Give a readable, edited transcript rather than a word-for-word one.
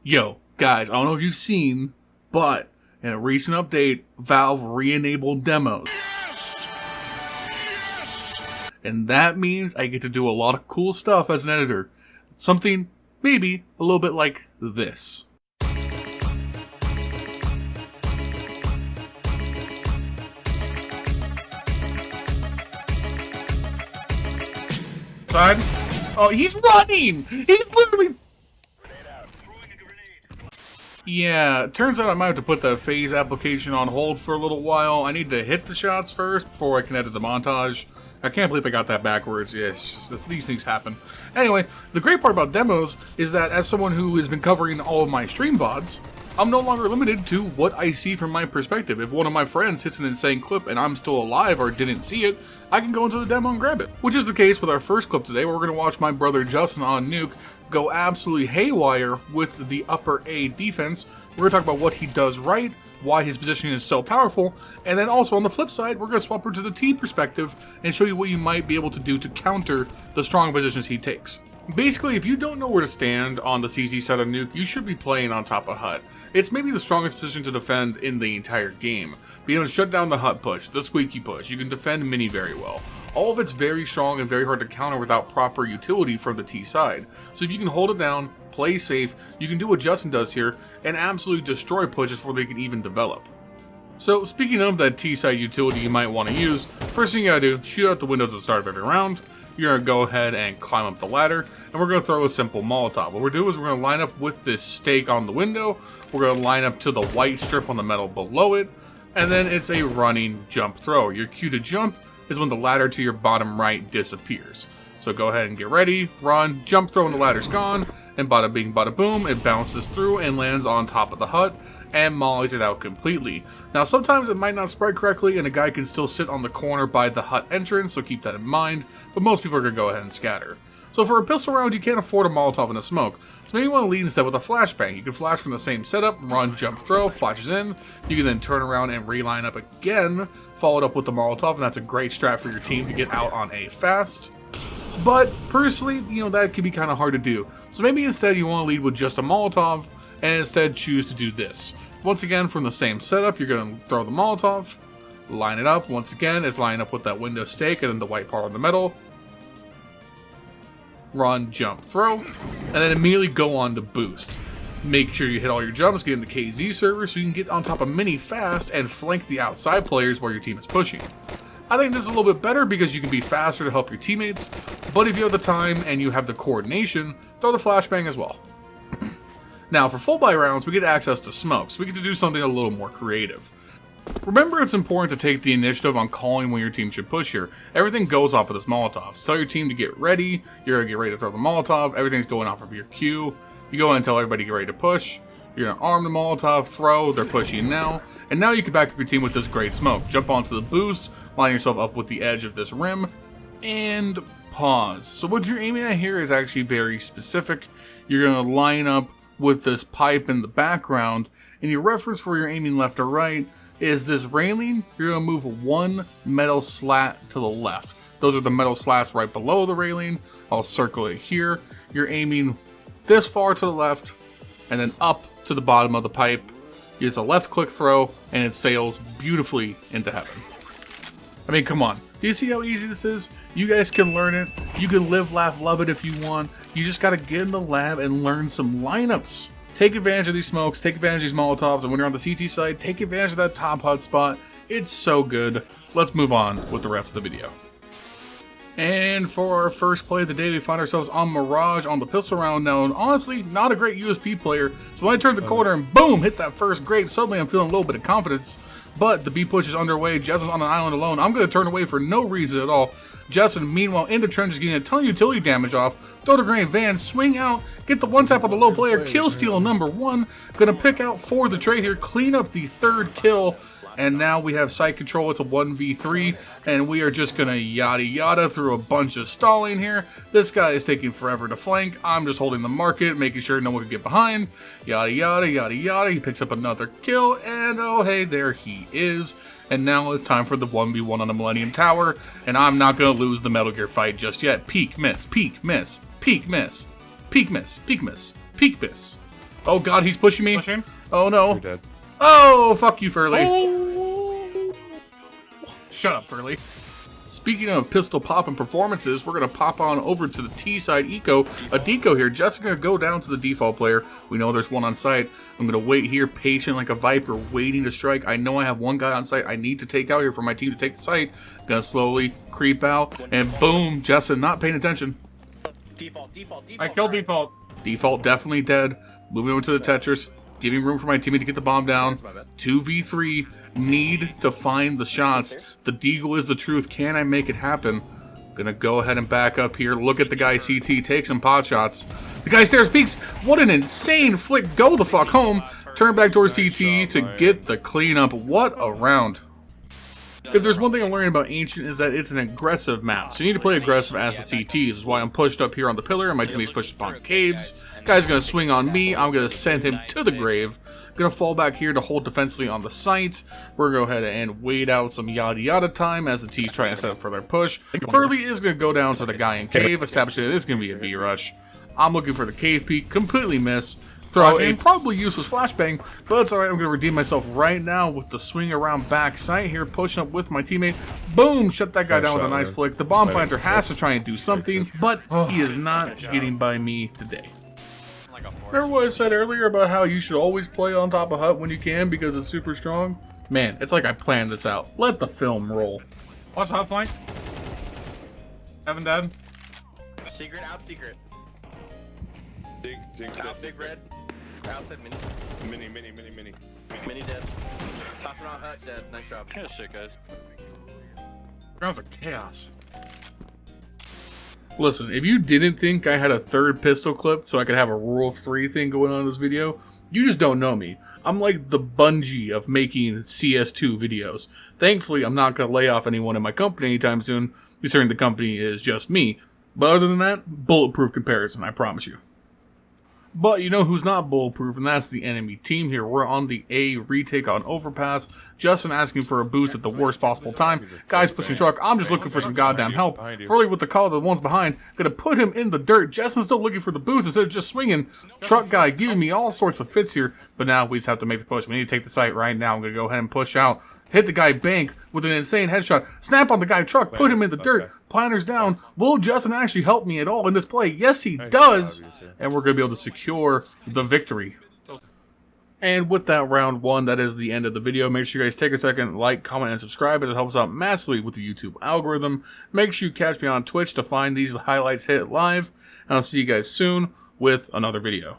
Yo, guys, I don't know if you've seen, but in a recent update, Valve re-enabled demos. And that means I get to do a lot of cool stuff as an editor. Something, maybe, a little bit like this. Side? Oh, he's running! He's literally... Yeah, turns out I might have to put the Faze application on hold for a little while. I need to hit the shots first before I can edit the montage. I can't believe I got that backwards. Yes, these things happen. Anyway, the great part about demos is that as someone who has been covering all of my stream VODs, I'm no longer limited to what I see from my perspective. If one of my friends hits an insane clip and I'm still alive or didn't see it, I can go into the demo and grab it. Which is the case with our first clip today, where we're going to watch my brother Justin on Nuke go absolutely haywire with the upper A defense. We're going to talk about what he does right, why his positioning is so powerful, and then also on the flip side, we're going to swap her to the T perspective and show you what you might be able to do to counter the strong positions he takes. Basically, if you don't know where to stand on the CT side of Nuke, you should be playing on top of hut. It's maybe the strongest position to defend in the entire game. Being able to shut down the hut push, the squeaky push, you can defend mini very well. All of it's very strong and very hard to counter without proper utility from the T side. So if you can hold it down, play safe, you can do what Justin does here, and absolutely destroy pushes before they can even develop. So speaking of that T side utility you might want to use, first thing you gotta do, shoot out the windows at the start of every round. You're gonna go ahead and climb up the ladder, and we're gonna throw a simple Molotov. What we're doing is we're gonna line up with this stake on the window, we're gonna line up to the white strip on the metal below it, and then it's a running jump throw. Your cue to jump is when the ladder to your bottom right disappears. So go ahead and get ready, run, jump throw when the ladder's gone, and bada bing bada boom, it bounces through and lands on top of the hut and mollies it out completely. Now sometimes it might not spread correctly and a guy can still sit on the corner by the hut entrance, so keep that in mind, but most people are going to go ahead and scatter. So for a pistol round, you can't afford a Molotov in a smoke, so maybe you want to lead instead with a flashbang. You can flash from the same setup, run, jump, throw, flashes in, you can then turn around and reline up again, followed up with the Molotov, and that's a great strat for your team to get out on A fast. But personally, that can be kind of hard to do. So maybe instead you want to lead with just a Molotov, and instead choose to do this. Once again, from the same setup, you're going to throw the Molotov, line it up. Once again, it's lined up with that window stake and then the white part on the metal. Run, jump, throw, and then immediately go on to boost. Make sure you hit all your jumps, get in the KZ server so you can get on top of mini fast and flank the outside players while your team is pushing. I think this is a little bit better because you can be faster to help your teammates, but if you have the time and you have the coordination, throw the flashbang as well. Now, for full buy rounds, we get access to smoke, so we get to do something a little more creative. Remember, it's important to take the initiative on calling when your team should push here. Everything goes off of this Molotov. So tell your team to get ready, you're going to get ready to throw the Molotov, everything's going off of your cue. You go in and tell everybody to get ready to push. You're going to arm the Molotov, throw, they're pushing now. And now you can back up your team with this great smoke. Jump onto the boost, line yourself up with the edge of this rim, and pause. So what you're aiming at here is actually very specific. You're going to line up with this pipe in the background, and your reference where you're aiming left or right is this railing. You're going to move one metal slat to the left. Those are the metal slats right below the railing. I'll circle it here. You're aiming this far to the left, and then up to the bottom of the pipe. It's a left click throw, and it sails beautifully into heaven. I mean, come on. Do you see how easy this is? You guys can learn it. You can live, laugh, love it if you want. You just gotta get in the lab and learn some lineups. Take advantage of these smokes, take advantage of these Molotovs, and when you're on the CT side, take advantage of that top hut spot. It's so good. Let's move on with the rest of the video. And for our first play of the day, we find ourselves on Mirage on the pistol round. Now, honestly, not a great USP player. So when I turned the corner and boom, hit that first grape, suddenly I'm feeling a little bit of confidence. But the B push is underway. Justin's on an island alone. I'm going to turn away for no reason at all. Justin, meanwhile, in the trenches, getting a ton of utility damage off. Throw the grenade van, swing out, get the one tap on the low player, kill steal number one. Going to pick out for the trade here, clean up the third kill. And now we have site control. It's a 1v3, and we are just going to yada yada through a bunch of stalling here. This guy is taking forever to flank. I'm just holding the market, making sure no one can get behind. Yada yada yada yada. He picks up another kill, and oh hey, there he is. And now it's time for the 1v1 on the Millennium Tower, and I'm not going to lose the Metal Gear fight just yet. Peek, miss, peek, miss, peek, miss, peek, miss, peek, miss, peek, miss. Oh god, he's pushing me. Pushing. Oh no. You're dead. Oh, fuck you, Furley. Oh. Shut up, Furley. Speaking of pistol popping performances, we're going to pop on over to the T-side eco. A deco here. Just going to go down to the default player. We know there's one on site. I'm going to wait here, patient like a viper, waiting to strike. I know I have one guy on site I need to take out here for my team to take the site. Going to slowly creep out, and boom, Justin not paying attention. Default. I killed default. Default definitely dead. Moving over to the Tetris. Giving room for my teammate to get the bomb down. 2v3. Need to find the shots. The deagle is the truth. Can I make it happen? Gonna go ahead and back up here. Look at the guy CT. Take some pot shots. The guy stairs peeks. What an insane flick. Go the fuck home. Turn back towards CT to get the cleanup. What a round. If there's one thing I'm learning about Ancient is that it's an aggressive map, so you need to play aggressive as the CTs. This is why I'm pushed up here on the pillar and my teammate's pushed upon caves. Guy's gonna swing on me. I'm gonna send him to the grave. Gonna fall back here to hold defensively on the site. We're gonna go ahead and wait out some yada yada time as the T's try to set up for their push. Furley is gonna go down to the guy in cave, establish that it's gonna be a V rush. I'm looking for the cave peek, completely miss. Throw a probably useless flashbang, but it's alright. I'm going to redeem myself right now with the swing around back sight here, pushing up with my teammate. Boom! Shut that guy down with a nice flick. The bomb planter has to try and do something, but he is not getting by me today. Remember what I said earlier about how you should always play on top of hut when you can because it's super strong? Man, it's like I planned this out. Let the film roll. Watch hot flank. Heaven dead. Secret, out secret. Dig, Out big red. Outside mini. Mini dead. Toss one out hut, dead. Nice job. Yeah, shit, guys. Grounds are chaos. Listen, if you didn't think I had a third pistol clip so I could have a rule of 3 thing going on in this video, you just don't know me. I'm like the Bungie of making CS2 videos. Thankfully, I'm not going to lay off anyone in my company anytime soon, considering the company is just me. But other than that, bulletproof comparison, I promise you. But you know who's not bulletproof, and that's the enemy team here. We're on the A retake on overpass. Justin asking for a boost at the worst possible time. Guys pushing truck. I'm just looking for some goddamn help. Furley with the call to the ones behind. Gonna put him in the dirt. Justin's still looking for the boost instead of just swinging. Truck guy giving me all sorts of fits here. But now we just have to make the push. We need to take the site right now. I'm gonna go ahead and push out. Hit the guy bank with an insane headshot. Snap on the guy truck. Put him in the dirt. Planners down. Will Justin actually help me at all in this play? Yes, he does. And we're going to be able to secure the victory. And with that round 1, that is the end of the video. Make sure you guys take a second, like, comment, and subscribe as it helps out massively with the YouTube algorithm. Make sure you catch me on Twitch to find these highlights hit live. And I'll see you guys soon with another video.